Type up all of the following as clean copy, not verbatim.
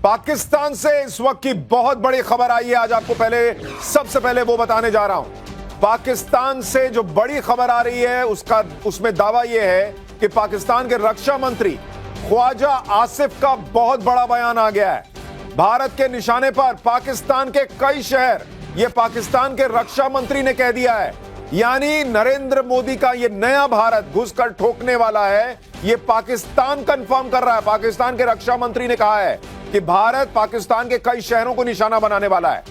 पाकिस्तान से इस वक्त की बहुत बड़ी खबर आई है। आज आपको सबसे पहले वो बताने जा रहा हूं। पाकिस्तान से जो बड़ी खबर आ रही है उसमें दावा यह है कि पाकिस्तान के रक्षा मंत्री ख्वाजा आसिफ का बहुत बड़ा बयान आ गया है। भारत के निशाने पर पाकिस्तान के कई शहर, यह पाकिस्तान के रक्षा मंत्री ने कह दिया है। यानी नरेंद्र मोदी का यह नया भारत घुसकर ठोकने वाला है, यह पाकिस्तान कंफर्म कर रहा है। पाकिस्तान के रक्षा मंत्री ने कहा है कि भारत पाकिस्तान के कई शहरों को निशाना बनाने वाला है।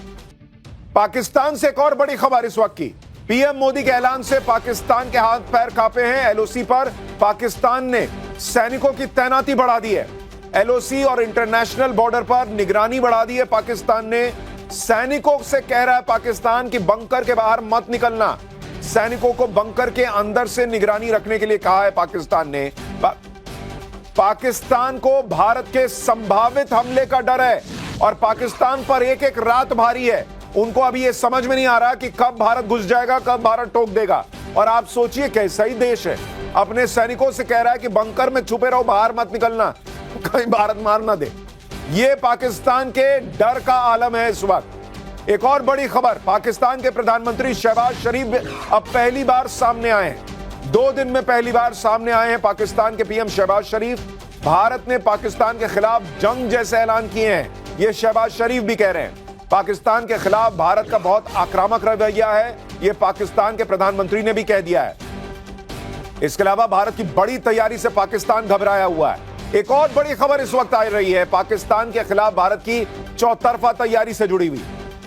पाकिस्तान से एक और बड़ी खबर इस वक्त की, पीएम मोदी के ऐलान से पाकिस्तान के हाथ पैर कांपे हैं। एलओसी पर पाकिस्तान ने सैनिकों की तैनाती बढ़ा दी है। एलओसी और इंटरनेशनल बॉर्डर पर निगरानी बढ़ा दी है। पाकिस्तान ने सैनिकों से कह रहा है पाकिस्तान की बंकर के बाहर मत निकलना। सैनिकों को बंकर के अंदर से निगरानी रखने के लिए कहा है पाकिस्तान ने। पाकिस्तान को भारत के संभावित हमले का डर है और पाकिस्तान पर एक एक रात भारी है। उनको अभी यह समझ में नहीं आ रहा कि कब भारत घुस जाएगा, कब भारत ठोक देगा। और आप सोचिए कैसा ही देश है, अपने सैनिकों से कह रहा है कि बंकर में छुपे रहो, बाहर मत निकलना, कहीं भारत मार ना दे। यह पाकिस्तान के डर का आलम है इस वक्त। एक और बड़ी खबर, पाकिस्तान के प्रधानमंत्री शहबाज शरीफ अब पहली बार सामने आए हैं। 2 दिन में पहली बार सामने आए हैं पाकिस्तान के पीएम शहबाज शरीफ। भारत ने पाकिस्तान के खिलाफ जंग जैसे ऐलान किए हैं, यह शहबाज शरीफ भी कह रहे हैं। पाकिस्तान के खिलाफ भारत का बहुत आक्रामक रवैया है, यह पाकिस्तान के प्रधानमंत्री ने भी कह दिया है। इसके अलावा भारत की बड़ी तैयारी से पाकिस्तान घबराया हुआ है। एक और बड़ी खबर इस वक्त आ रही है, पाकिस्तान के खिलाफ भारत की चौतरफा तैयारी से जुड़ी हुई।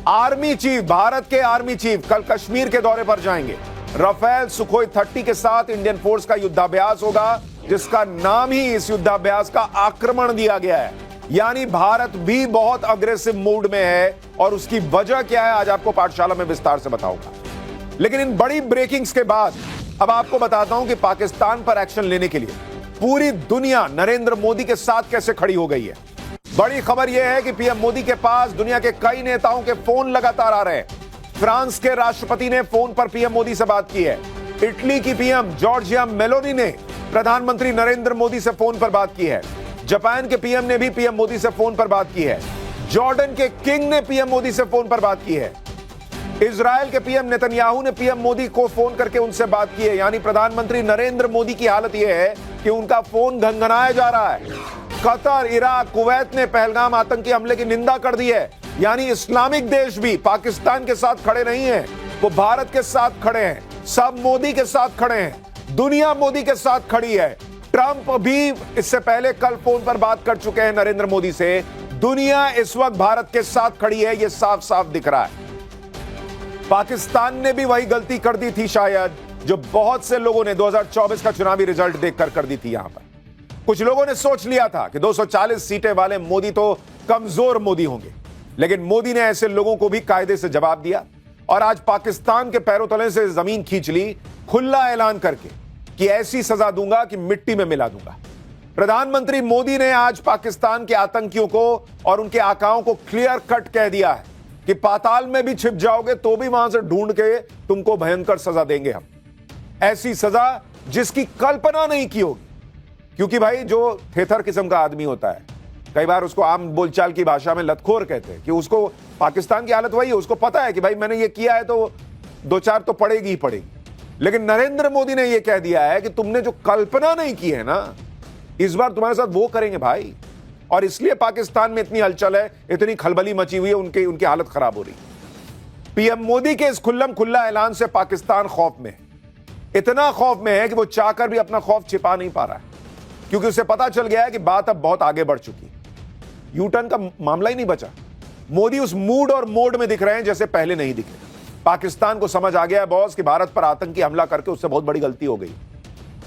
आर्मी चीफ, भारत के आर्मी चीफ कल कश्मीर के दौरे पर जाएंगे। राफेल सुखोई 30 के साथ इंडियन फोर्स का युद्धाभ्यास होगा, जिसका नाम ही इस युद्धाभ्यास का आक्रमण दिया गया है। यानी भारत भी बहुत अग्रेसिव मूड में है और उसकी वजह क्या है आज आपको पाठशाला में विस्तार से बताऊंगा। लेकिन इन बड़ी ब्रेकिंग्स के बाद अब आपको बताता हूं कि पाकिस्तान पर एक्शन लेने के लिए पूरी दुनिया नरेंद्र मोदी के साथ कैसे खड़ी हो गई है। बड़ी खबर यह है कि पीएम मोदी के पास दुनिया के कई नेताओं के फोन लगातार आ रहे हैं। फ्रांस के राष्ट्रपति ने फोन पर पीएम मोदी से बात की है। इटली की पीएम जॉर्जिया मेलोनी ने प्रधानमंत्री नरेंद्र मोदी से फोन पर बात की है। जापान के पीएम ने भी पीएम मोदी से फोन पर बात की है। जॉर्डन के किंग ने पीएम मोदी से फोन पर बात की है। इजराइल के पीएम नेतन्याहू ने पीएम मोदी को फोन करके उनसे बात की है। यानी प्रधानमंत्री नरेंद्र मोदी की हालत यह है कि उनका फोन घंघनाया जा रहा है। कतर, इराक, कुवैत ने पहलगाम आतंकी हमले की निंदा कर दी है। यानी इस्लामिक देश भी पाकिस्तान के साथ खड़े नहीं हैं, वो भारत के साथ खड़े हैं। सब मोदी के साथ खड़े हैं, दुनिया मोदी के साथ खड़ी है। ट्रंप भी इससे पहले कल फोन पर बात कर चुके हैं नरेंद्र मोदी से। दुनिया इस वक्त भारत के साथ खड़ी है, यह साफ साफ दिख रहा है। पाकिस्तान ने भी वही गलती कर दी थी शायद जो बहुत से लोगों ने 2024 का चुनावी रिजल्ट देखकर कर दी थी। यहां पर कुछ लोगों ने सोच लिया था कि 240 सीटें वाले मोदी तो कमजोर मोदी होंगे, लेकिन मोदी ने ऐसे लोगों को भी कायदे से जवाब दिया और आज पाकिस्तान के पैरों तले से जमीन खींच ली, खुला ऐलान करके कि ऐसी सजा दूंगा कि मिट्टी में मिला दूंगा। प्रधानमंत्री मोदी ने आज पाकिस्तान के आतंकियों को और उनके आकाओं को क्लियर कट कह दिया है कि पाताल में भी छिप जाओगे तो भी वहां से ढूंढ के तुमको भयंकर सजा देंगे हम। ऐसी सजा जिसकी कल्पना नहीं की होगी, क्योंकि भाई जो थेथर किस्म का आदमी होता है, कई बार उसको आम बोलचाल की भाषा में लतखोर कहते हैं, कि उसको पाकिस्तान की हालत वही है, उसको पता है कि भाई मैंने ये किया है तो 2-4 तो पड़ेगी ही पड़ेगी। लेकिन नरेंद्र मोदी ने ये कह दिया है कि तुमने जो कल्पना नहीं की है ना, इस बार तुम्हारे साथ वो करेंगे भाई। और इसलिए पाकिस्तान में इतनी हलचल है, इतनी खलबली मची हुई है, उनकी हालत खराब हो रही। पीएम मोदी के इस खुल्ला ऐलान से पाकिस्तान खौफ में है। इतना खौफ में है कि वो चाहकर भी अपना खौफ छिपा नहीं पा रहा है, क्योंकि उसे पता चल गया है कि बात अब बहुत आगे बढ़ चुकी है। यूटर्न का मामला ही नहीं बचा। मोदी उस मूड और मोड में दिख रहे हैं जैसे पहले नहीं दिखे। पाकिस्तान को समझ आ गया है बॉस कि भारत पर आतंकी हमला करके उससे बहुत बड़ी गलती हो गई।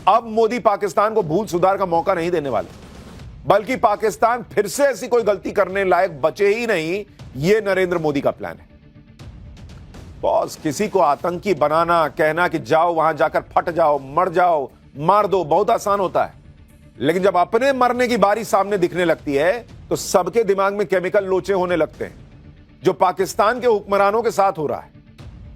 अब मोदी पाकिस्तान को भूल सुधार का मौका नहीं देने वाले, बल्कि पाकिस्तान फिर से ऐसी कोई गलती करने लायक बचे ही नहीं, यह नरेंद्र मोदी का प्लान है। बॉस, किसी को आतंकी बनाना, कहना कि जाओ वहां जाकर फट जाओ, मर जाओ, मार दो, बहुत आसान होता है। लेकिन जब अपने मरने की बारी सामने दिखने लगती है तो सबके दिमाग में केमिकल लोचे होने लगते हैं, जो पाकिस्तान के हुक्मरानों के साथ हो रहा है।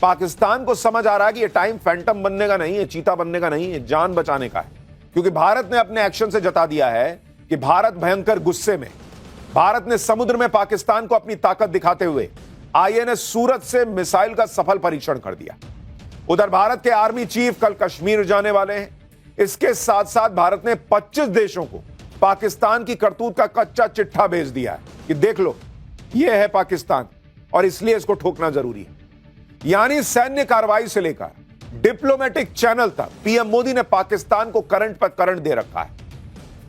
पाकिस्तान को समझ आ रहा है कि यह टाइम फैंटम बनने का नहीं है, चीता बनने का नहीं है, जान बचाने का है। क्योंकि भारत ने अपने एक्शन से जता दिया है कि भारत भयंकर गुस्से में, भारत ने समुद्र में पाकिस्तान को अपनी ताकत दिखाते हुए आईएनएस सूरत से मिसाइल का सफल परीक्षण कर दिया। उधर भारत के आर्मी चीफ कल कश्मीर जाने वाले हैं। इसके साथ साथ भारत ने 25 देशों को पाकिस्तान की करतूत का कच्चा चिट्ठा भेज दिया है कि देख लो, यह है पाकिस्तान और इसलिए इसको ठोकना जरूरी है। यानी सैन्य कार्रवाई से लेकर डिप्लोमेटिक चैनल तक पीएम मोदी ने पाकिस्तान को करंट पर करंट दे रखा है।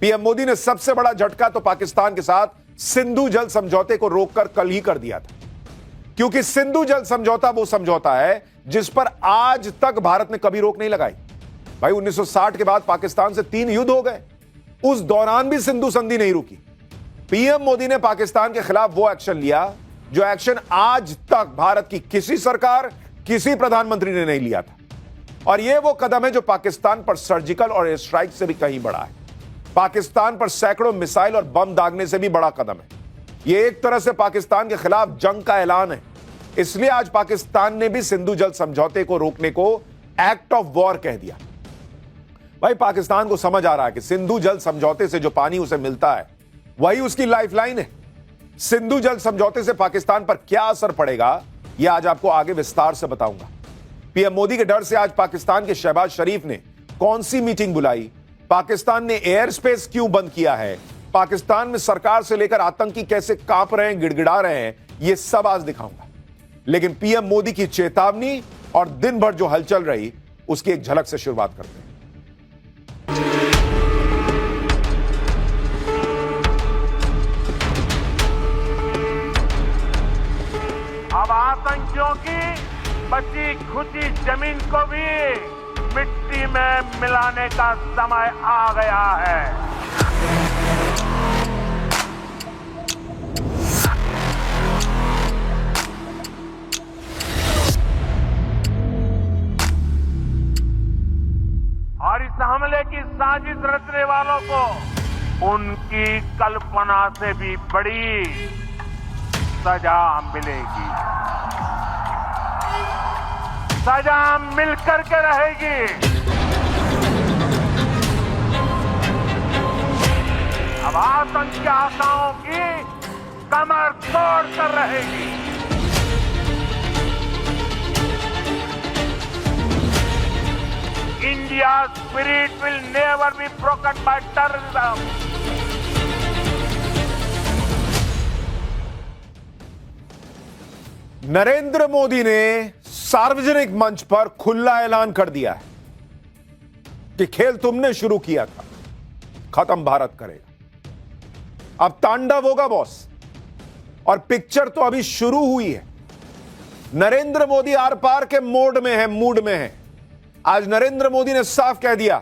पीएम मोदी ने सबसे बड़ा झटका तो पाकिस्तान के साथ सिंधु जल समझौते को रोककर कल ही कर दिया था, क्योंकि सिंधु जल समझौता वो समझौता है जिस पर आज तक भारत ने कभी रोक नहीं लगाई। भाई 1960 के बाद पाकिस्तान से 3 युद्ध हो गए, उस दौरान भी सिंधु संधि नहीं रुकी। पीएम मोदी ने पाकिस्तान के खिलाफ वो एक्शन लिया जो एक्शन आज तक भारत की किसी सरकार, किसी प्रधानमंत्री ने नहीं लिया था। और यह वो कदम है जो पाकिस्तान पर सर्जिकल और एयर स्ट्राइक से भी कहीं बड़ा है। पाकिस्तान पर सैकड़ों मिसाइल और बम दागने से भी बड़ा कदम है। यह एक तरह से पाकिस्तान के खिलाफ जंग का ऐलान है। इसलिए आज पाकिस्तान ने भी सिंधु जल समझौते को रोकने को एक्ट ऑफ वॉर कह दिया। भाई पाकिस्तान को समझ आ रहा है कि सिंधु जल समझौते से जो पानी उसे मिलता है वही उसकी लाइफलाइन है। सिंधु जल समझौते से पाकिस्तान पर क्या असर पड़ेगा यह आज आपको आगे विस्तार से बताऊंगा। पीएम मोदी के डर से आज पाकिस्तान के शहबाज शरीफ ने कौन सी मीटिंग बुलाई, पाकिस्तान ने एयर स्पेस क्यों बंद किया है, पाकिस्तान में सरकार से लेकर आतंकी कैसे कांप रहे हैं, गिड़गिड़ा रहे हैं, यह सब आज दिखाऊंगा। लेकिन पीएम मोदी की चेतावनी और दिन भर जो हलचल रही उसकी एक झलक से शुरुआत करते हैं। अब आतंकियों की बची खुची जमीन को भी मिट्टी में मिलाने का समय आ गया है। और इस हमले की साजिश रचने वालों को उनकी कल्पना से भी बड़ी सजा मिलेगी। सजा मिलकर के रहेगी। अब आतंकी आकाओं की कमर तोड़ कर रहेगी। India's spirit will never be broken by terrorism. Narendra Modi ने सार्वजनिक मंच पर खुला ऐलान कर दिया है कि खेल तुमने शुरू किया था, खत्म भारत करेगा। अब तांडव होगा बॉस, और पिक्चर तो अभी शुरू हुई है। नरेंद्र मोदी आर पार के मोड में है, मूड में है। आज नरेंद्र मोदी ने साफ कह दिया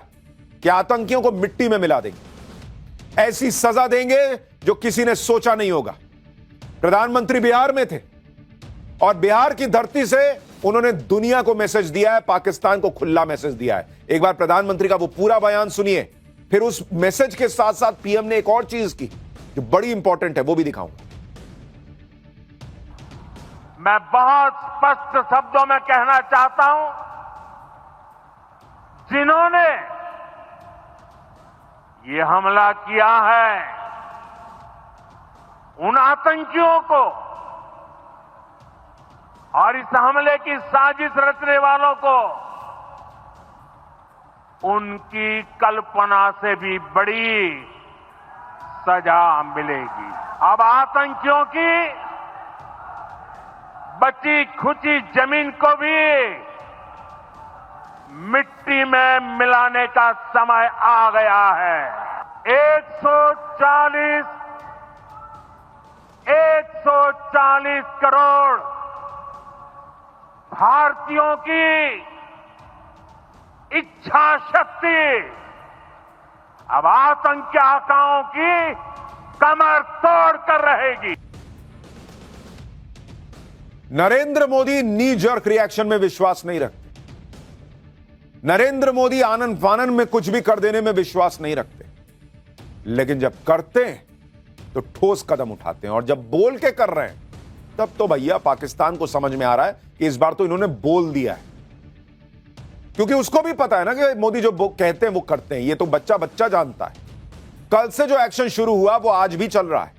कि आतंकियों को मिट्टी में मिला देंगे, ऐसी सजा देंगे जो किसी ने सोचा नहीं होगा। प्रधानमंत्री बिहार में थे और बिहार की धरती से उन्होंने दुनिया को मैसेज दिया है, पाकिस्तान को खुला मैसेज दिया है। एक बार प्रधानमंत्री का वो पूरा बयान सुनिए, फिर उस मैसेज के साथ साथ पीएम ने एक और चीज की जो बड़ी इंपॉर्टेंट है, वो भी दिखाऊंगा। मैं बहुत स्पष्ट शब्दों में कहना चाहता हूं, जिन्होंने ये हमला किया है उन आतंकियों को और इस हमले की साजिश रचने वालों को उनकी कल्पना से भी बड़ी सजा मिलेगी। अब आतंकियों की बची खुची जमीन को भी मिट्टी में मिलाने का समय आ गया है। 140 करोड़ भारतीयों की इच्छा शक्ति अब आतंकी आकाओं की कमर तोड़ कर रहेगी। नरेंद्र मोदी नी जर्क रिएक्शन में विश्वास नहीं रखते। नरेंद्र मोदी आनन फानन में कुछ भी कर देने में विश्वास नहीं रखते, लेकिन जब करते हैं तो ठोस कदम उठाते हैं। और जब बोल के कर रहे हैं तब तो भैया पाकिस्तान को समझ में आ रहा है कि इस बार तो इन्होंने बोल दिया है, क्योंकि उसको भी पता है ना कि मोदी जो कहते हैं वो करते हैं। ये तो बच्चा बच्चा जानता है। कल से जो एक्शन शुरू हुआ वो आज भी चल रहा है।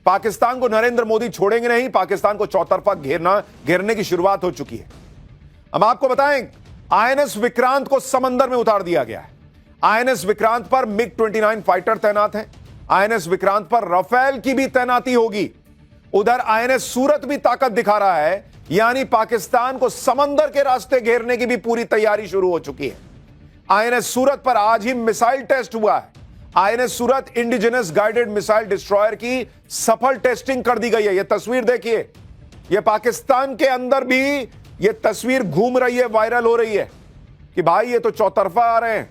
पाकिस्तान को नरेंद्र मोदी छोड़ेंगे नहीं, पाकिस्तान को चौतरफा घेरने की शुरुआत हो चुकी है। हम आपको बताएं, आईएनएस विक्रांत को समंदर में उतार दिया गया है। आईएनएस विक्रांत पर मिग-29 फाइटर तैनात हैं। आईएनएस विक्रांत पर राफेल की भी तैनाती होगी। उधर आईएनएस सूरत भी ताकत दिखा रहा है, यानी पाकिस्तान को समंदर के रास्ते घेरने की भी पूरी तैयारी शुरू हो चुकी है। आईएनएस सूरत पर आज ही मिसाइल टेस्ट हुआ है। आईएनएस सूरत इंडिजिनस गाइडेड मिसाइल डिस्ट्रॉयर की सफल टेस्टिंग कर दी गई है। यह तस्वीर देखिए, यह पाकिस्तान के अंदर भी यह तस्वीर घूम रही है, वायरल हो रही है कि भाई ये तो चौतरफा आ रहे हैं।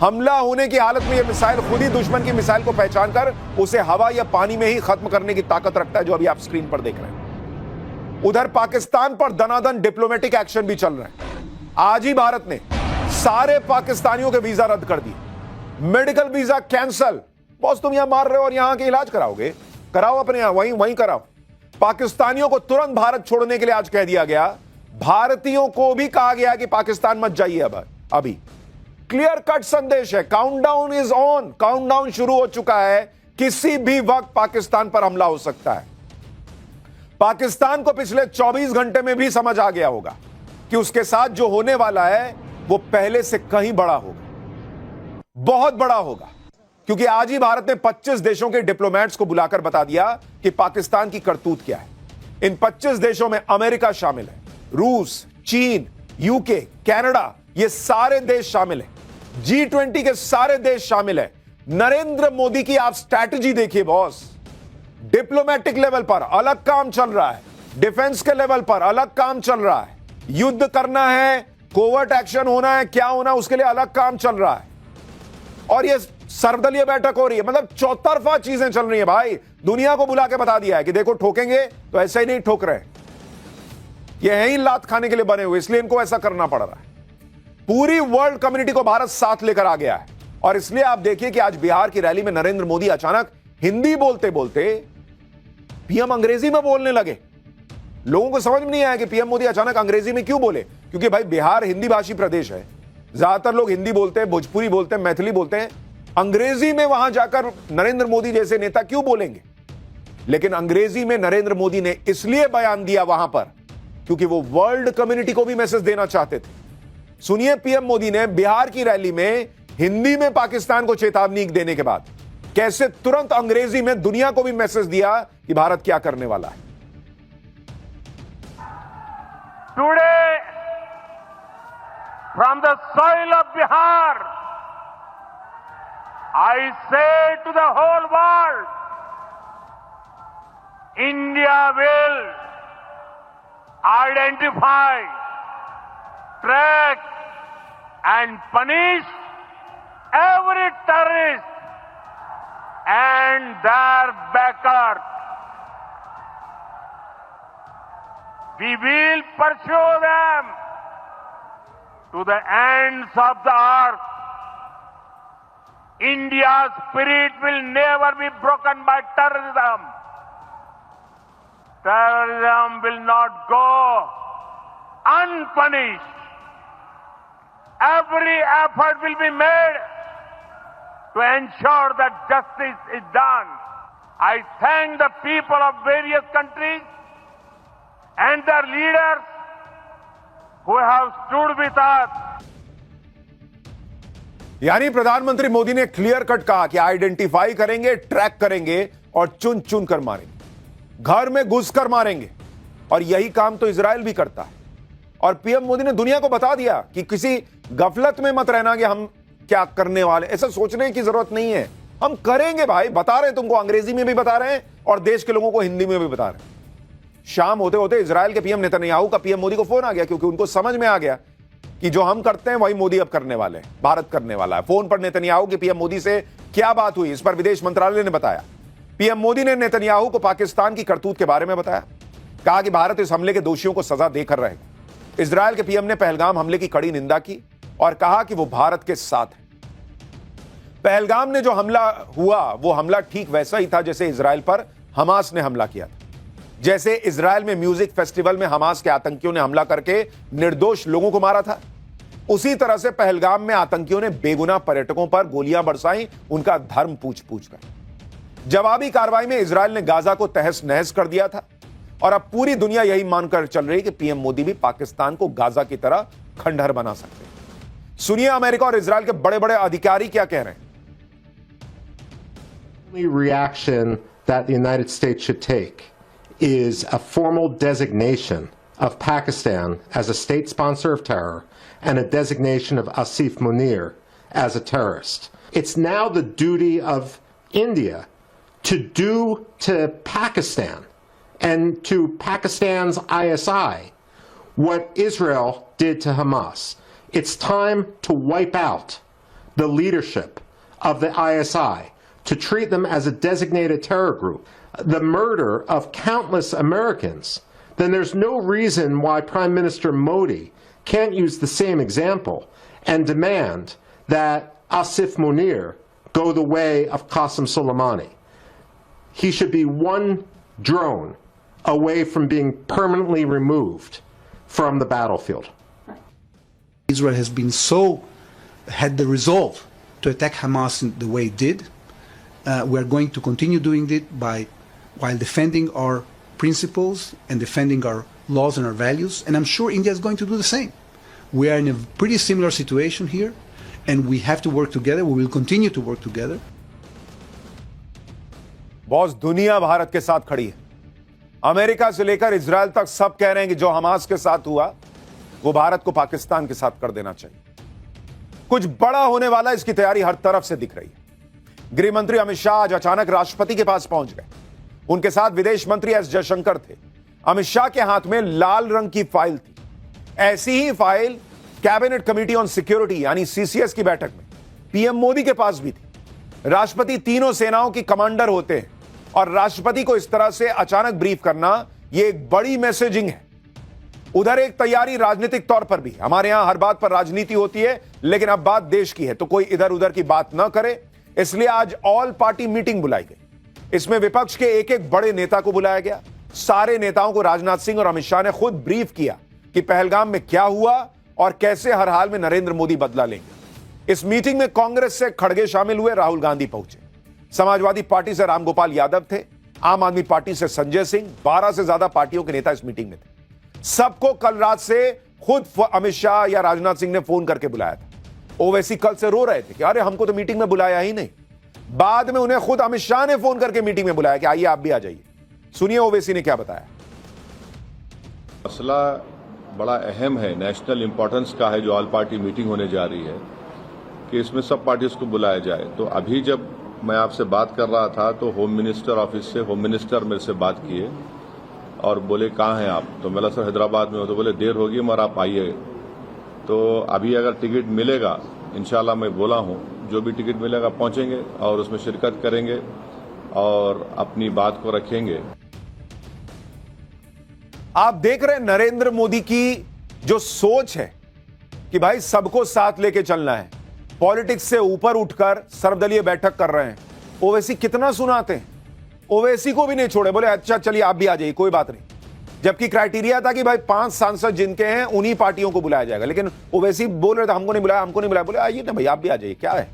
हमला होने की हालत में यह मिसाइल खुद ही दुश्मन की मिसाइल को पहचान कर उसे हवा या पानी में ही खत्म करने की ताकत रखता है, जो अभी आप स्क्रीन पर देख रहे हैं। उधर पाकिस्तान पर दनादन डिप्लोमेटिक एक्शन भी चल रहा है। आज ही भारत ने सारे पाकिस्तानियों के वीजा रद्द कर दिए, मेडिकल वीजा कैंसल। बॉस तुम यहां मार रहे हो और यहां के इलाज कराओगे, कराओ अपने यहां, वहीं कराओ। पाकिस्तानियों को तुरंत भारत छोड़ने के लिए आज कह दिया गया। भारतीयों को भी कहा गया कि पाकिस्तान मत जाइए। अभी क्लियर कट संदेश है, काउंटडाउन इज ऑन, काउंटडाउन शुरू हो चुका है। किसी भी वक्त पाकिस्तान पर हमला हो सकता है। पाकिस्तान को पिछले 24 घंटे में भी समझ आ गया होगा कि उसके साथ जो होने वाला है वो पहले से कहीं बड़ा होगा, बहुत बड़ा होगा। क्योंकि आज ही भारत ने 25 देशों के डिप्लोमेट्स को बुलाकर बता दिया कि पाकिस्तान की करतूत क्या है। इन 25 देशों में अमेरिका शामिल है, रूस, चीन, यूके, कनाडा, ये सारे देश शामिल हैं। G20 के सारे देश शामिल हैं। नरेंद्र मोदी की आप स्ट्रैटेजी देखिए बॉस। डिप्लोमेटिक लेवल पर अलग काम चल रहा है, डिफेंस के लेवल पर अलग काम चल रहा है, युद्ध करना है, कोवर्ट एक्शन होना है, क्या होना उसके लिए अलग काम चल रहा है। और ये सर्वदलीय बैठक हो रही है, मतलब चौतरफा चीजें चल रही है भाई। दुनिया को बुला के बता दिया है कि देखो ठोकेंगे तो ऐसे ही नहीं ठोक रहे, ये है ही लात खाने के लिए बने हुए, इसलिए इनको ऐसा करना पड़ रहा है। पूरी वर्ल्ड कम्युनिटी को भारत साथ लेकर आ गया है। और इसलिए आप देखिए कि आज बिहार की रैली में नरेंद्र मोदी अचानक हिंदी बोलते बोलते पीएम अंग्रेजी में बोलने लगे। लोगों को समझ में नहीं आया कि पीएम मोदी अचानक अंग्रेजी में क्यों बोले, क्योंकि भाई बिहार हिंदी भाषी प्रदेश है। ज्यादातर लोग हिंदी बोलते हैं, भोजपुरी बोलते हैं, मैथिली बोलते हैं। अंग्रेजी में वहां जाकर नरेंद्र मोदी जैसे नेता क्यों बोलेंगे? लेकिन अंग्रेजी में नरेंद्र मोदी ने इसलिए बयान दिया वहां पर क्योंकि वो वर्ल्ड कम्युनिटी को भी मैसेज देना चाहते थे। सुनिए, पीएम मोदी ने बिहार की रैली में हिंदी में पाकिस्तान को चेतावनी देने के बाद कैसे तुरंत अंग्रेजी में दुनिया को भी मैसेज दिया कि भारत क्या करने वाला है। Today from the soil of Bihar I say to the whole world, India will identify, track and punish every terrorist and their backers. We will pursue them to the ends of the earth. India's spirit will never be broken by terrorism. Terrorism will not go unpunished. Every effort will be made to ensure that justice is done. I thank the people of various countries and their leaders who have stood with us. यानी प्रधानमंत्री मोदी ने clear cut कहा कि identify करेंगे, track करेंगे और चुन चुन कर मारेंगे, घर में घुसकर मारेंगे। और यही काम तो इजराइल भी करता है। और पीएम मोदी ने दुनिया को बता दिया कि किसी गफलत में मत रहना कि हम क्या करने वाले, ऐसा सोचने की जरूरत नहीं है, हम करेंगे भाई। बता रहे हैं तुमको, अंग्रेजी में भी बता रहे हैं और देश के लोगों को हिंदी में भी बता रहे हैं। शाम होते होते इजराइल के पीएम नेतन्याहू का पीएम मोदी को फोन आ गया, क्योंकि उनको समझ में आ गया कि जो हम करते हैं वही मोदी अब करने वाले हैं, भारत करने वाला है। फोन पर नेतन्याहू की पीएम मोदी से क्या बात हुई, इस पर विदेश मंत्रालय ने बताया। पीएम मोदी ने नेतन्याहू को पाकिस्तान की करतूत के बारे में बताया, कहा कि भारत इस हमले के दोषियों को सजा देकर रहेगा। इजराइल के पीएम ने पहलगाम हमले की कड़ी निंदा की और कहा कि वो भारत के साथ है। पहलगाम में जो हमला हुआ वो हमला ठीक वैसा ही था जैसे इजराइल पर हमास ने हमला किया था। जैसे इजराइल में म्यूजिक फेस्टिवल में हमास के आतंकियों ने हमला करके निर्दोष लोगों को मारा था, उसी तरह से पहलगाम में आतंकियों ने बेगुनाह पर्यटकों पर गोलियां बरसाई, उनका धर्म पूछ पूछ कर। जवाबी कार्रवाई में इजरायल ने गाजा को तहस नहस कर दिया था और अब पूरी दुनिया यही मानकर चल रही है कि पीएम मोदी भी पाकिस्तान को गाजा की तरह खंडहर बना सकते हैं। सुनिए अमेरिका और इजरायल के बड़े बड़े अधिकारी क्या कह रहे हैं। The only reaction that the United States should take is a formal designation of Pakistan as a state sponsor of terror and a designation of Asif Munir as a terrorist. It's now the duty of India to do to Pakistan and to Pakistan's ISI what Israel did to Hamas. It's time to wipe out the leadership of the ISI, to treat them as a designated terror group. The murder of countless Americans, then there's no reason why Prime Minister Modi can't use the same example and demand that Asif Munir go the way of Qasem Soleimani. He should be one drone away from being permanently removed from the battlefield. Israel has been had the resolve to attack Hamas in the way it did. We're going to continue doing it while defending our principles and defending our laws and our values. And I'm sure India is going to do the same. We are in a pretty similar situation here, and we have to work together. We will continue to work together. Boss, दुनिया भारत के साथ खड़ी है। America से लेकर Israel तक सब कह रहे हैं कि जो हमास के साथ हुआ वो भारत को पाकिस्तान के साथ कर देना चाहिए। कुछ बड़ा होने वाला, इसकी तैयारी हर तरफ से दिख रही है। गृह मंत्री अमित शाह आज अचानक राष्ट्रपति के पास पहुंच गए। उनके साथ विदेश मंत्री एस जयशंकर थे। अमित शाह के हाथ में लाल रंग की फाइल थी। ऐसी ही file cabinet committee on security यानी सीसीएस की बैठक में पीएम मोदी के पास भी थी। राष्ट्रपति तीनों सेनाओं की कमांडर होते हैं और राष्ट्रपति को इस तरह से अचानक ब्रीफ करना यह एक बड़ी मैसेजिंग है। उधर एक तैयारी राजनीतिक तौर पर भी। हमारे यहां हर बात पर राजनीति होती है, लेकिन अब बात देश की है तो कोई इधर उधर की बात ना करे, इसलिए आज ऑल पार्टी मीटिंग बुलाई गई। इसमें विपक्ष के एक एक बड़े नेता को बुलाया गया। सारे नेताओं को राजनाथ सिंह और अमित शाह ने खुद ब्रीफ किया कि पहलगाम में क्या हुआ और कैसे हर हाल में नरेंद्र मोदी बदला लेंगे। इस मीटिंग में कांग्रेस से खड़गे शामिल हुए, राहुल गांधी पहुंचे। समाजवादी पार्टी से रामगोपाल यादव थे। आम आदमी पार्टी से संजय सिंह, 12 से ज्यादा पार्टियों के नेता इस मीटिंग में थे। सबको कल रात से खुद अमित शाह या राजनाथ सिंह ने फोन करके बुलाया था। ओवैसी कल से रो रहे थे कि अरे हमको तो मीटिंग में बुलाया ही नहीं। बाद में उन्हें खुद अमित शाह ने फोन करके मीटिंग में बुलाया कि आइए आप भी आ जाइए। सुनिए ओवैसी ने क्या बताया। मसला बड़ा अहम है, नेशनल इंपॉर्टेंस का है, जो ऑल पार्टी मीटिंग होने जा रही है कि इसमें सब पार्टीज को बुलाया जाए। तो अभी जब मैं आपसे बात कर रहा था तो होम मिनिस्टर ऑफिस से होम मिनिस्टर मेरे से बात किए और बोले कहाँ हैं आप। तो मैं सर हैदराबाद में हो। तो बोले देर होगी मगर आप आइए। तो अभी अगर टिकट मिलेगा इंशाल्लाह, मैं बोला हूँ जो भी टिकट मिलेगा पहुंचेंगे और उसमें शिरकत करेंगे और अपनी बात को रखेंगे। आप देख रहे हैं नरेंद्र मोदी की जो सोच है कि भाई सबको साथ लेके चलना है, पॉलिटिक्स से ऊपर उठकर सर्वदलीय बैठक कर रहे हैं। ओवैसी कितना सुनाते हैं, ओवैसी को भी नहीं छोड़े, बोले अच्छा चलिए आप भी आ जाइए, कोई बात नहीं। जबकि क्राइटेरिया था कि भाई 5 सांसद जिनके हैं उन्हीं पार्टियों को बुलाया जाएगा, लेकिन ओवैसी बोल रहे थे हमको नहीं बुलाया, हमको नहीं बुलाया। बोले आइए ना भाई आप भी आ जाइए, क्या है।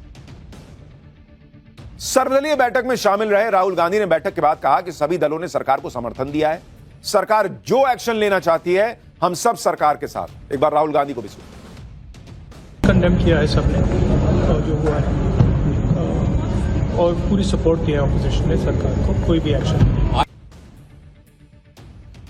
सर्वदलीय बैठक में शामिल रहे राहुल गांधी ने बैठक के बाद कहा कि सभी दलों ने सरकार को समर्थन दिया है, सरकार जो एक्शन लेना चाहती है हम सब सरकार के साथ। एक बार राहुल गांधी को भी सुनिए। कंडेम किया है सबने और जो हुआ है और पूरी सपोर्ट किया ऑपोजिशन ने सरकार को, कोई भी एक्शन।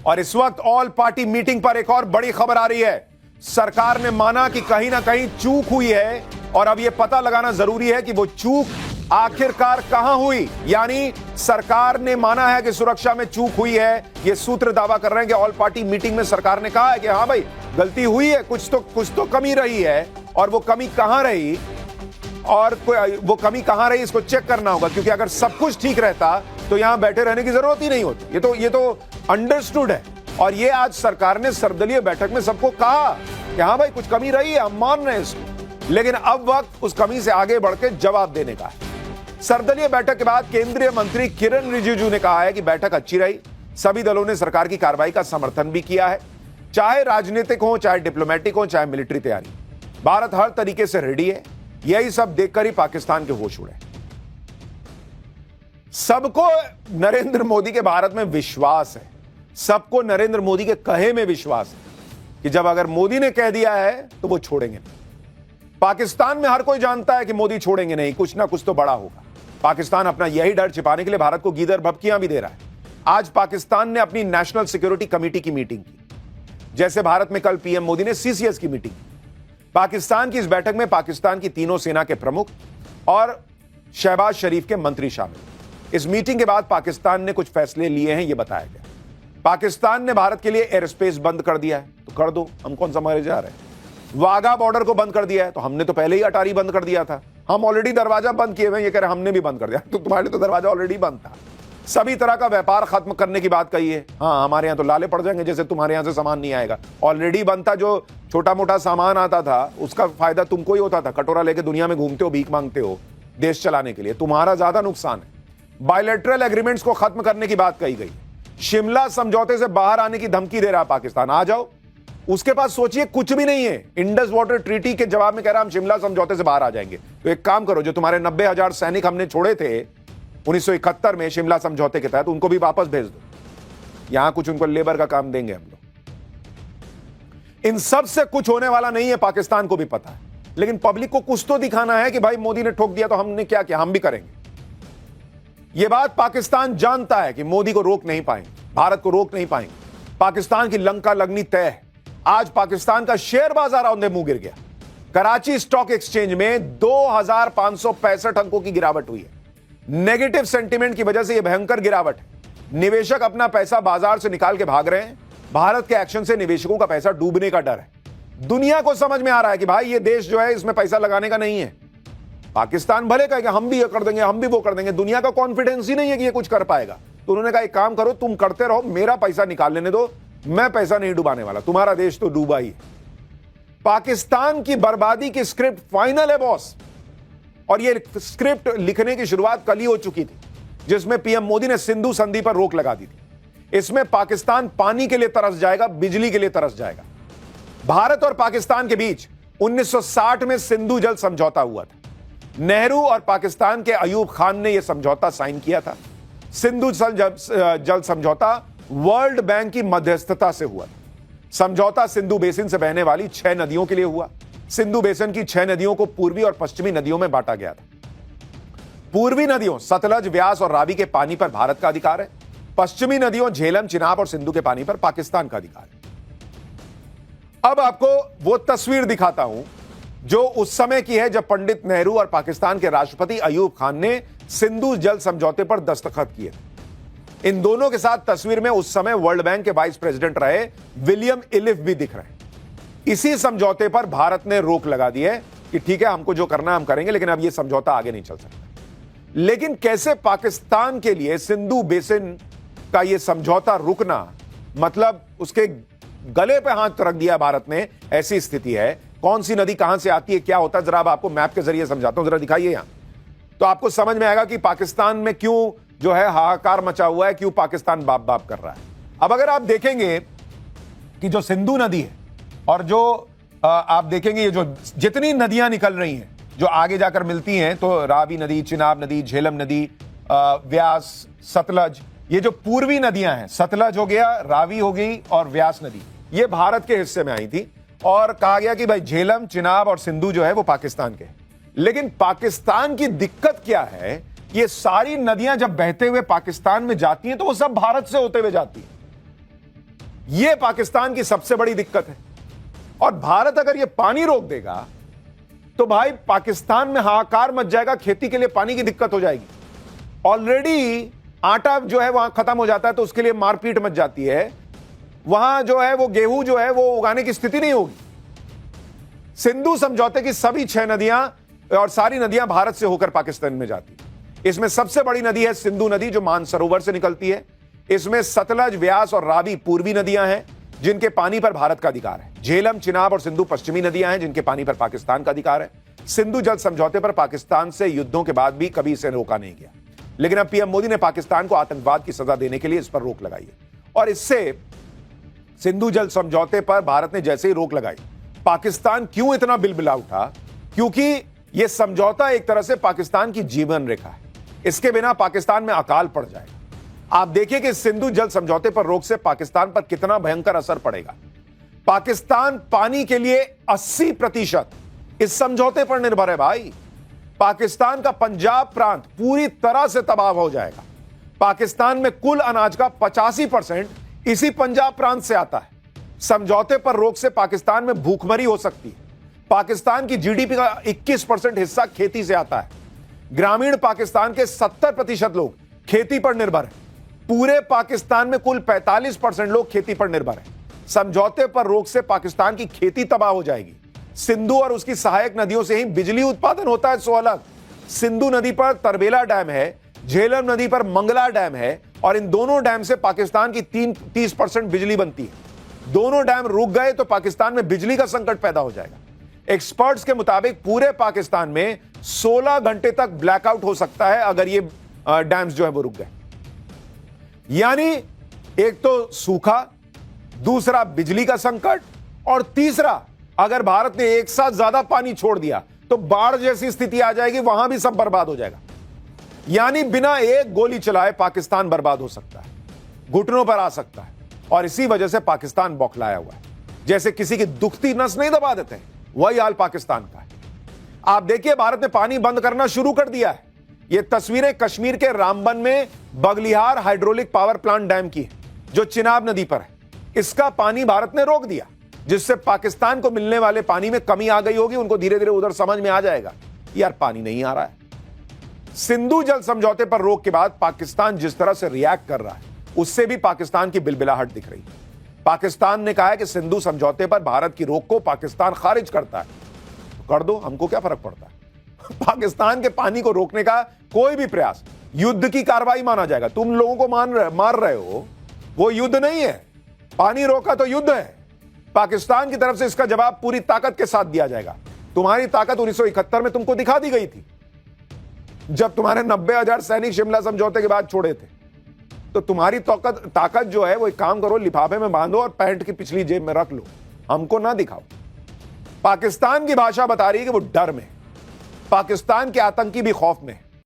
और इस वक्त ऑल पार्टी मीटिंग पर एक और बड़ी खबर आ रही है। सरकार ने माना कि कहीं ना कहीं चूक हुई है और अब यह पता लगाना जरूरी है कि वो चूक आखिरकार कहां हुई। यानी सरकार ने माना है कि सुरक्षा में चूक हुई है। यह सूत्र दावा कर रहे हैं कि ऑल पार्टी मीटिंग में सरकार ने कहा है कि हां भाई गलती हुई है, कुछ तो कमी रही है और वो कमी कहां रही और वो कमी कहां रही इसको चेक करना होगा, क्योंकि अगर सब कुछ ठीक रहता तो यहां बैठे रहने की जरूरत ही नहीं होती। ये तो अंडरस्टूड है। और ये आज सरकार ने सर्वदलीय बैठक में सबको कहा कि हां भाई कुछ कमी रही है, हम मान रहे हैं इसको, लेकिन अब वक्त उस कमी से आगे बढ़ के जवाब देने का है। सर्वदलीय बैठक के बाद केंद्रीय मंत्री किरण रिजिजू ने कहा है कि बैठक अच्छी रही। सभी दलों ने सरकार की कार्रवाई का समर्थन भी किया है, चाहे राजनीतिक हो, चाहे डिप्लोमेटिक हो, चाहे मिलिट्री तैयारी। भारत हर तरीके से रेडी है। यही सब देखकर ही पाकिस्तान के होश उड़े। सबको नरेंद्र मोदी के भारत में विश्वास है, सबको नरेंद्र मोदी के कहे में विश्वास है कि जब अगर मोदी ने कह दिया है तो वो छोड़ेंगे नहीं। पाकिस्तान में हर कोई जानता है कि मोदी छोड़ेंगे नहीं, कुछ ना कुछ तो बड़ा होगा। पाकिस्तान अपना यही डर छिपाने के लिए भारत को गीदड़ भभकियां भी दे रहा है। आज पाकिस्तान ने अपनी नेशनल सिक्योरिटी कमेटी की मीटिंग की, जैसे भारत में कल पीएम मोदी ने सीसीएस की मीटिंग की। पाकिस्तान की इस बैठक में पाकिस्तान की तीनों सेना के प्रमुख और शहबाज शरीफ के मंत्री शामिल। इस मीटिंग के बाद पाकिस्तान ने कुछ फैसले लिए हैं, यह बताया गया। पाकिस्तान ने भारत के लिए एयर स्पेस बंद कर दिया है, तो कर दो, हम कौन सा मरे जा रहे हैं। वाघा बॉर्डर को बंद कर दिया है, तो हमने तो पहले ही अटारी बंद कर दिया था, हम ऑलरेडी दरवाजा बंद किए हुए, ये कह रहे हमने भी बंद कर दिया, तो तुम्हारे तो दरवाजा ऑलरेडी बंद था। सभी तरह का व्यापार खत्म करने की बात कही है। हाँ, हमारे यहां तो लाले पड़ जाएंगे जैसे तुम्हारे यहां से सामान नहीं आएगा, ऑलरेडी बंद था। जो छोटा मोटा सामान आता था उसका फायदा तुमको ही होता था, कटोरा लेके दुनिया में घूमते हो, भीख मांगते हो देश चलाने के लिए, तुम्हारा ज्यादा नुकसान है। बायलैटरल एग्रीमेंट्स को खत्म करने की बात कही गई। शिमला समझौते से बाहर आने की धमकी दे रहा पाकिस्तान, आ जाओ। उसके पास सोचिए कुछ भी नहीं है, इंडस वाटर ट्रीटी के जवाब में कह रहा हम शिमला समझौते से बाहर आ जाएंगे। तो एक काम करो, जो तुम्हारे 90,000 सैनिक हमने छोड़े थे 1971 में शिमला समझौते के तहत, उनको भी वापस भेज दो। यहां कुछ उनको लेबर का काम देंगे हम लोग। इन सब से कुछ होने वाला नहीं है, पाकिस्तान को भी पता है, लेकिन पब्लिक को कुछ तो दिखाना है कि भाई मोदी ने ठोक दिया तो हमने क्या किया, हम भी करेंगे। यह बात पाकिस्तान जानता है कि मोदी को रोक नहीं पाएंगे, भारत को रोक नहीं पाएंगे। पाकिस्तान की लंका लगनी तय है। आज पाकिस्तान का शेयर बाजार औंधे मुंह गिर गया। कराची स्टॉक एक्सचेंज में 2565 अंकों की गिरावट हुई है। नेगेटिव सेंटीमेंट की वजह से यह भयंकर गिरावट है। निवेशक अपना पैसा बाजार से निकाल के भाग रहे हैं। भारत के एक्शन से निवेशकों का पैसा डूबने का डर है। दुनिया को समझ में आ रहा है कि भाई ये देश जो है इसमें पैसा लगाने का नहीं है। पाकिस्तान भले कहेगा हम भी ये कर देंगे, हम भी वो कर देंगे, दुनिया का कॉन्फिडेंस ही नहीं है कि ये कुछ कर पाएगा। तो उन्होंने कहा एक काम करो, तुम करते रहो, मेरा पैसा निकाल लेने दो, मैं पैसा नहीं डुबाने वाला, तुम्हारा देश तो डूबा ही है। पाकिस्तान की बर्बादी की स्क्रिप्ट फाइनल है बॉस, और यह स्क्रिप्ट लिखने की शुरुआत कल ही हो चुकी थी, जिसमें पीएम मोदी ने सिंधु संधि पर रोक लगा दी थी। इसमें पाकिस्तान पानी के लिए तरस जाएगा, बिजली के लिए तरस जाएगा। भारत और पाकिस्तान के बीच 1960 में सिंधु जल समझौता हुआ था। नेहरू और पाकिस्तान के अयूब खान ने यह समझौता साइन किया था। सिंधु जल समझौता वर्ल्ड बैंक की मध्यस्थता से हुआ था। समझौता सिंधु बेसिन से बहने वाली 6 नदियों के लिए हुआ। सिंधु बेसिन की 6 नदियों को पूर्वी और पश्चिमी नदियों में बांटा गया था। पूर्वी नदियों सतलज, व्यास और रावी के पानी पर भारत का अधिकार है। पश्चिमी नदियों झेलम, चिनाब और सिंधु के पानी पर पाकिस्तान का अधिकार है। अब आपको वो तस्वीर दिखाता हूं जो उस समय की है जब पंडित नेहरू और पाकिस्तान के राष्ट्रपति अयूब खान ने सिंधु जल समझौते पर दस्तखत किए। इन दोनों के साथ तस्वीर में उस समय वर्ल्ड बैंक के वाइस प्रेसिडेंट रहे विलियम इलिफ भी दिख रहे हैं। इसी समझौते पर भारत ने रोक लगा दी है कि ठीक है, हमको जो करना है हम करेंगे, लेकिन अब यह समझौता आगे नहीं चल सकता। लेकिन कैसे पाकिस्तान के लिए सिंधु बेसिन का यह समझौता रुकना, मतलब उसके गले पे हाथ रख दिया भारत ने, ऐसी स्थिति है। कौन सी नदी कहां से आती है, क्या होता है, जरा अब आपको मैप के जरिए समझाता हूं, जरा दिखाइए यहां, तो आपको समझ में आएगा कि पाकिस्तान में क्यों जो है हाहाकार मचा हुआ है, क्यों पाकिस्तान बाप बाप कर रहा है। अब अगर आप देखेंगे कि जो सिंधु नदी है और जो आप देखेंगे ये जो जितनी नदियां निकल रही हैं जो आगे जाकर मिलती हैं, तो रावी नदी, चिनाब नदी, झेलम नदी, व्यास, सतलज, ये जो पूर्वी नदियां हैं, सतलज हो गया, रावी हो गई और व्यास नदी, ये भारत के हिस्से में आई थी। और कहा गया कि भाई झेलम, चिनाब और सिंधु जो है वो पाकिस्तान के। लेकिन पाकिस्तान की दिक्कत क्या है, ये सारी नदियां जब बहते हुए पाकिस्तान में जाती हैं तो वो सब भारत से होते हुए जाती हैं। ये पाकिस्तान की सबसे बड़ी दिक्कत है। और भारत अगर ये पानी रोक देगा तो भाई पाकिस्तान में हाहाकार मच जाएगा, खेती के लिए पानी की दिक्कत हो जाएगी। ऑलरेडी आटा जो है वहां खत्म हो जाता है तो उसके लिए मारपीट मच जाती है। वहां जो है वो गेहूं जो है वो उगाने की स्थिति नहीं होगी। सिंधु समझौते की सभी 6 नदियां और सारी नदियां भारत से होकर पाकिस्तान में जाती है। इसमें सबसे बड़ी नदी है सिंधु नदी जो मानसरोवर से निकलती है। इसमें सतलज, व्यास और रावी पूर्वी नदियां हैं जिनके पानी पर भारत का अधिकार है। झेलम, चिनाब और सिंधु पश्चिमी नदियां हैं जिनके पानी पर पाकिस्तान का अधिकार है। सिंधु जल समझौते पर पाकिस्तान से युद्धों के बाद भी कभी इसे रोका नहीं गया, लेकिन अब पीएम मोदी ने पाकिस्तान को आतंकवाद की सजा देने के लिए इस पर रोक लगाई है। और इससे सिंधु जल समझौते पर भारत ने जैसे ही रोक लगाई, पाकिस्तान क्यों इतना बिलबिला उठा, क्योंकि यह समझौता एक तरह से पाकिस्तान की जीवन रेखा है। इसके बिना पाकिस्तान में अकाल पड़ जाएगा। आप देखिए कि सिंधु जल समझौते पर रोक से पाकिस्तान पर कितना भयंकर असर पड़ेगा। पाकिस्तान पानी के लिए 80% इस समझौते पर निर्भर है भाई। पाकिस्तान का पंजाब प्रांत पूरी तरह से तबाह हो जाएगा। पाकिस्तान में कुल अनाज का 85% इसी पंजाब प्रांत से आता है। समझौते पर रोक से पाकिस्तान में भूखमरी हो सकती है। पाकिस्तान की जीडीपी का 21% हिस्सा खेती से आता है। ग्रामीण पाकिस्तान के 70% लोग खेती पर निर्भर हैं। पूरे पाकिस्तान में कुल 45% लोग खेती पर निर्भर हैं। समझौते पर रोक से पाकिस्तान की खेती तबाह हो जाएगी। सिंधु और उसकी सहायक नदियों से ही बिजली उत्पादन होता है, सो अलग। सिंधु नदी पर तरबेला डैम है, झेलम नदी पर मंगला डैम है और इन दोनों डैम से पाकिस्तान की 30% बिजली बनती है। दोनों डैम रुक गए तो पाकिस्तान में बिजली का संकट पैदा हो जाएगा। एक्सपर्ट्स के मुताबिक पूरे पाकिस्तान में 16 घंटे तक ब्लैकआउट हो सकता है अगर ये डैम्स जो है वो रुक गए। यानी एक तो सूखा, दूसरा बिजली का संकट और तीसरा अगर भारत ने एक साथ ज्यादा पानी छोड़ दिया तो बाढ़ जैसी स्थिति आ जाएगी, वहां भी सब बर्बाद हो जाएगा। यानी बिना एक गोली चलाए पाकिस्तान बर्बाद हो सकता है, घुटनों पर आ सकता है। और इसी वजह से पाकिस्तान बौखलाया हुआ है। जैसे किसी की दुखती नस नहीं दबा देते हैं, वही हाल पाकिस्तान का है। आप देखिए भारत ने पानी बंद करना शुरू कर दिया है। ये तस्वीरें कश्मीर के रामबन में Baglihar hydraulic power plant dam की है, जो चिनाब नदी पर है। इसका पानी भारत ने रोक दिया, जिससे पाकिस्तान को मिलने वाले पानी में कमी आ गई होगी। उनको धीरे धीरे उधर समझ में आ जाएगा यार पानी नहीं आ रहा है। सिंधु जल समझौते पर रोक के बाद पाकिस्तान जिस तरह से रिएक्ट कर रहा है, उससे भी पाकिस्तान की बिलबिलाहट दिख रही है। पाकिस्तान ने कहा है कि सिंधु समझौते पर भारत की रोक को पाकिस्तान खारिज करता है। कर दो, हमको क्या फर्क पड़ता है। पाकिस्तान के पानी को रोकने का कोई भी प्रयास युद्ध की कार्रवाई माना जाएगा। तुम लोगों को मार रहे हो, वो युद्ध नहीं है। पानी रोका तो युद्ध है। पाकिस्तान की तरफ से इसका जवाब पूरी ताकत के साथ दिया जाएगा। तुम्हारी ताकत 1971 में तुमको दिखा दी गई थी, जब तुम्हारे 90,000 सैनिक शिमला समझौते के बाद छोड़े थे। तो तुम्हारी ताकत जो है वो एक काम करो, लिफाफे में बांधो और पैंट की पिछली जेब में रख लो, हमको ना दिखाओ। पाकिस्तान की भाषा बता रही है कि वो डर में, पाकिस्तान के आतंकी भी खौफ में है।